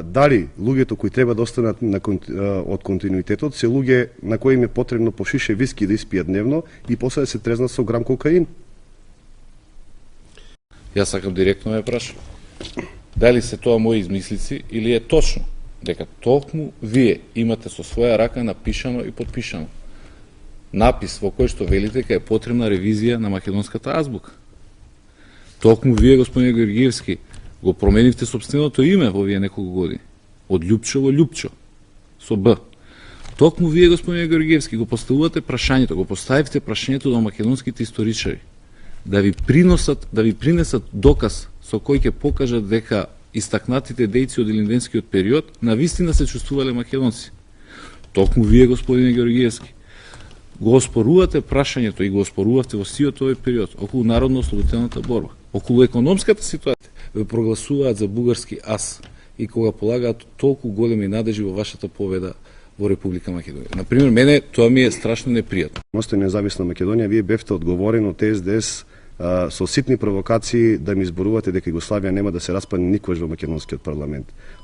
Дали луѓето кои треба да останат од континуитетот се луѓе на кои им е потребно по шише виски да испијат дневно и после да се трезнат со грам кокаин? Јас сакам директно ме прашам. Дали се тоа мои измислици или е точно дека токму вие имате со своја рака напишано и подпишано напис во кој што велите дека е потребна ревизија на македонската азбука. Токму вие, господин Георгиевски, го променивте сопственото име во овие неколку години. Од Љупчо во Љупчо, со Б. Токму вие, господин Георгиевски, го поставувате прашањето, го поставивте прашањето до македонските историчари, да ви принесат доказ со кој ќе покажат дека истакнатите дејци од илинденскиот период навистина се чувствувале македонци. Токму вие, господин Георгиевски, го оспорувате прашањето и го оспорувавте во сиот овој период околу народно-ослободителната борба, околу економската ситуација, ве прогласуваат за бугарски ас и кога полагаат толку големи надежи во вашата победа во Република Македонија. Например, мене тоа ми е страшно непријатно. Мостој независна Македонија, вие бевте одговорен од СДС со ситни провокации да ми изборувате дека Југославија нема да се распадне никогаш во македонскиот парламент.